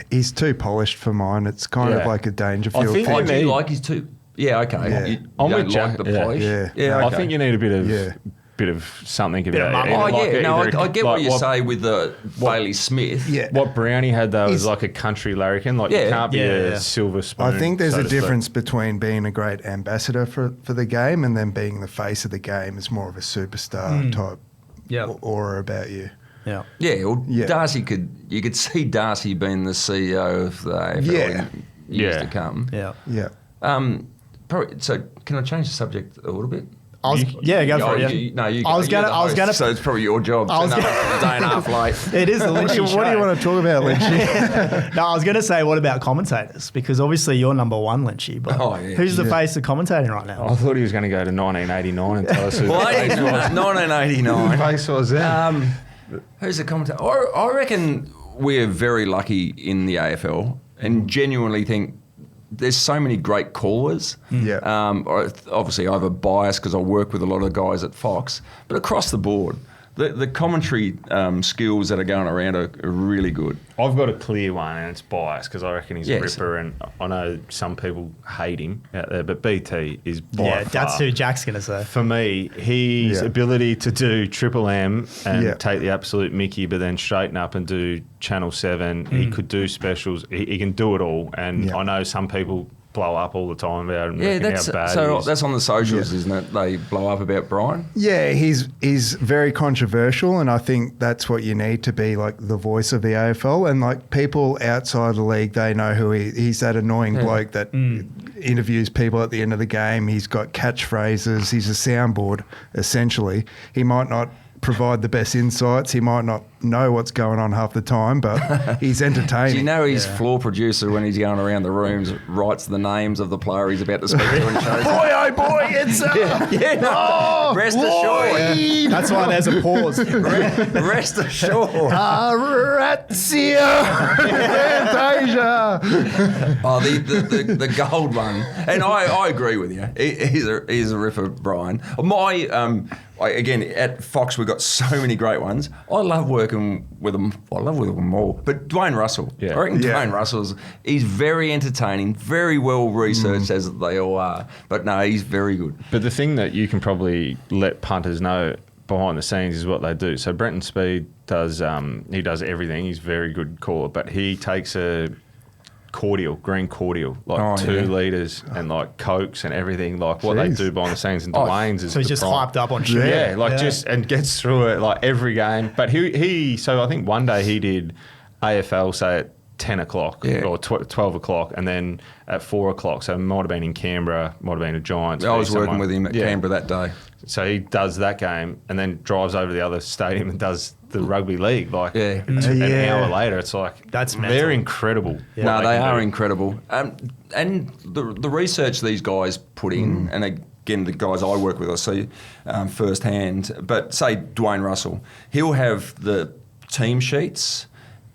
C: He's too polished for mine. It's kind of like a Dangerfield.
D: I think
B: I
D: you
B: do
D: need-
B: like his two. Yeah, okay.
C: Yeah.
B: You
D: I'm
B: don't
D: with
B: like
D: Jack.
B: the polish.
C: Yeah.
B: okay.
D: I think you need a bit of something
A: Bit of
D: about it.
A: mummy.
B: Oh,
D: Like
B: yeah. No,
D: either-
B: I get what
D: like
B: you say with the Bailey Smith.
C: Yeah.
D: What Brownie had though
C: He's-
D: is like a country larrikin. Like
B: Yeah.
D: you can't be
A: Yeah,
D: a
A: yeah.
D: silver spoon.
C: I think there's
D: so
C: a
D: to speak.
C: difference between being a great ambassador for the game and then being the face of the game as more of a superstar type
A: Yeah.
C: aura about you.
A: Yeah.
B: Yeah, well,
C: Yeah.
B: you could see Darcy being the CEO of the AFL
C: Yeah.
B: in years
D: Yeah.
B: to come.
A: Yeah.
C: Yeah.
B: So can I change the subject a little bit?
A: Go for it. Yeah.
B: You
A: I was
B: you're
A: gonna-
B: the
A: I was
B: host,
A: gonna-
B: So it's probably your job.
A: I was
B: to know
A: gonna-
B: it's a day and a half late.
A: It is the Lynchy show.
C: What do you want to talk about, Lynchy?
A: No, I was going to say, what about commentators? Because obviously you're number one, Lynchy. But
B: Oh, yeah.
A: who's the
C: Yeah.
A: face of commentating right now?
D: I thought he was going to go to 1989 and tell us who
B: Well,
D: the face was.
B: 1989.
D: Face was then.
B: Who's the commentator? I reckon we're very lucky in the AFL and genuinely think there's so many great callers.
C: Yeah.
B: Obviously, I have a bias because I work with a lot of guys at Fox, but across the board, the commentary skills that are going around are really good.
D: I've got a clear one, and it's biased because I reckon he's a
B: Yes.
D: ripper, and I know some people hate him out there, but BT is by
A: Yeah,
D: far.
A: that's who Jack's going to say.
D: For me, his
C: Yeah.
D: ability to do Triple M and
C: Yeah.
D: take the absolute Mickey, but then straighten up and do Channel 7, he could do specials. He can do it all. And
C: Yeah.
D: I know some people blow up all the time about it and
B: Yeah,
D: reckon
B: that's
D: how bad
B: so.
D: he is.
B: That's on the socials,
C: Yeah.
B: isn't it? They blow up about Brian.
C: Yeah, he's very controversial, and I think that's what you need to be like the voice of the AFL. And like people outside the league, they know who he's that annoying bloke that interviews people at the end of the game. He's got catchphrases. He's a soundboard, essentially. He might not provide the best insights. He might not know what's going on half the time, but he's entertaining.
B: Do you know he's floor producer when he's going around the rooms, writes the names of the player he's about to speak to and shows
C: Boy, oh boy, it's
B: Rest assured.
A: That's why there's a pause.
B: Rest assured.
C: Razzia, Fantasia.
B: Oh, the gold one, and I agree with you. He's a ripper, Brian. Again at Fox we've got so many great ones. I love working with them. I love working with them all. But Dwayne Russell,
D: Yeah.
B: I reckon
C: Yeah.
B: Dwayne Russell's he's very entertaining, very well researched as they all are. But no, he's very good.
D: But the thing that you can probably let punters know behind the scenes is what they do. So Brenton Speed does he does everything. He's a very good caller, but he takes a green cordial, like 2 litres and like Cokes and everything, like what they
C: Jeez.
D: do behind the scenes. And Dwayne's is
A: So he's
D: the
A: just
D: prime.
A: hyped up on shit.
D: Yeah, just and gets through it like every game. But so I think one day he did AFL, say at 10 o'clock or 12 o'clock, and then at 4 o'clock. So it might have been in Canberra, might have been a Giants.
B: I was working
D: someone.
B: with him at Canberra that day.
D: So he does that game and then drives over to the other stadium and does the rugby league. Like
B: Yeah.
D: an
C: Yeah.
D: hour later, it's like
A: That's
D: they're
A: mental.
D: incredible.
A: Yeah.
B: No,
D: what
B: they
D: can
B: are
D: do.
B: incredible. And the research these guys put in, and again, the guys I work with, I see firsthand. But say Dwayne Russell, he'll have the team sheets,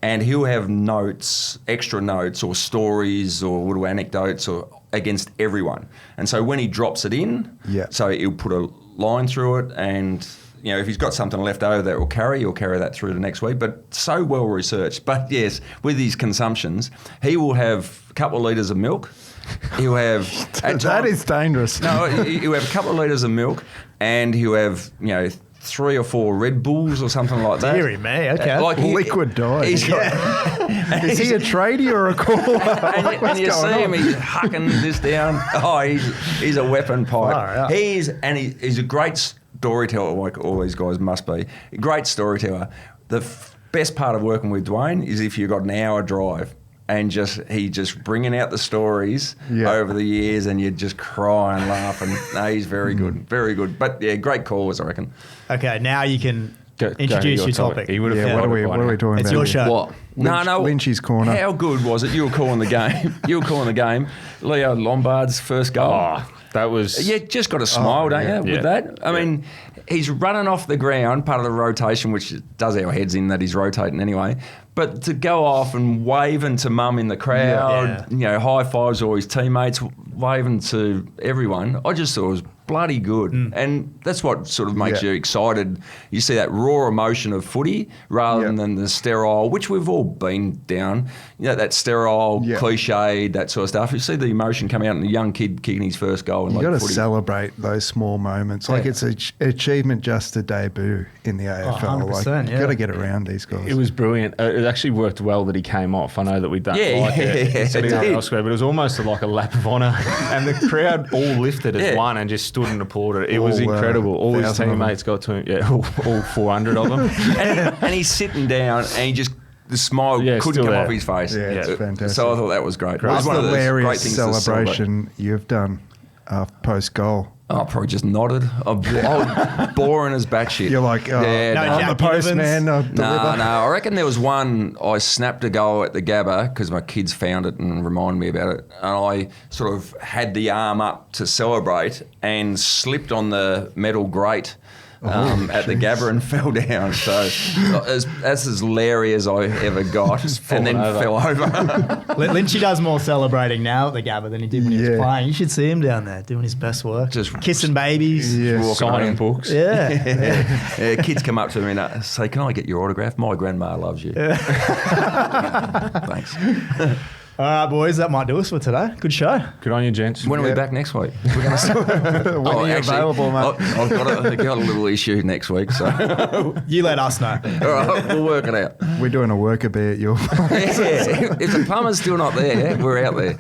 B: and he'll have notes, extra notes, or stories, or little anecdotes, or against everyone. And so when he drops it in, so he'll put a line through it, and if he's got something left over that will carry, he'll carry that through to next week. But so well researched. But yes, with his consumptions, he will have a couple of litres of milk. He'll have
C: That is dangerous.
B: no, he'll have a couple of litres of milk, and he'll have 3 or 4 Red Bulls or something like that.
A: Deary me, okay.
C: Liquid diet.
B: He's got,
C: Is he a tradie or a caller?
B: and you see him, he's hucking this down. Oh, he's a weapon pipe.
A: Far out.
B: He's a great storyteller, like all these guys must be. A great storyteller. The best part of working with Dwayne is if you've got an hour drive and he just bringing out the stories over the years, and you just cry and laugh. And no, he's very good, very good. But yeah, great callers, I reckon.
A: Okay, now you can
D: Go
A: introduce
D: to
A: your topic.
D: He would have
C: Yeah, what are we talking
A: It's
C: about?
A: your
C: here?
A: show.
B: What? No.
C: Lynchy's corner.
B: How good was it? You were calling the game. Leo Lombard's first goal.
D: Oh, that was...
B: You just got to smile, don't you, with that? I mean, he's running off the ground, part of the rotation, which does our heads in that he's rotating anyway. But to go off and waving to mum in the crowd, high fives all his teammates, waving to everyone, I just thought it was bloody good. And that's what sort of makes you excited. You see that raw emotion of footy rather than the sterile, which we've all been down, that sterile, cliched, that sort of stuff. You see the emotion come out in a young kid kicking his first goal.
C: You got to celebrate those small moments. Like it's an achievement just to debut in the AFL.
A: 100%,
C: You got to get around these guys.
D: It was brilliant. It actually worked well that he came off. I know that we don't like it. Sitting up elsewhere, but it was almost like a lap of honour. And the crowd all lifted as one and just stood and applauded it. It was incredible. All his teammates got to him. All 400 of them.
B: and he's sitting down and he just... The smile couldn't come off his face.
C: Yeah, it's fantastic.
B: So I thought that was great.
C: What's
B: It was one
C: the
B: of those great
C: hilarious
B: things
C: celebration you've done post-goal?
B: I probably just nodded. I was boring as batshit.
C: You're like, I'm the postman.
B: No. I reckon there was one, I snapped a goal at the Gabba because my kids found it and reminded me about it. And I sort of had the arm up to celebrate and slipped on the metal grate at the Gabba and fell down. So that's as Larry as I ever got, and then fell over.
A: Lynchy does more celebrating now at the Gabba than he did when he was playing. You should see him down there doing his best work. Just kissing babies.
D: Signing books.
B: Yeah. Kids come up to me and say, "Can I get your autograph? My grandma loves you." Thanks.
A: All right, boys, that might do us for today. Good show.
D: Good on you, gents.
B: When are we back next week? We're going to
C: when are you available, mate?
B: I've got a little issue next week, so
A: you let us know.
B: All right, we'll work it out.
C: We're doing a worker bee at your place.
B: If the plumber's still not there, we're out there.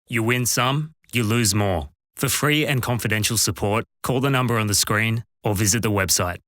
E: You win some, you lose more. For free and confidential support, call the number on the screen or visit the website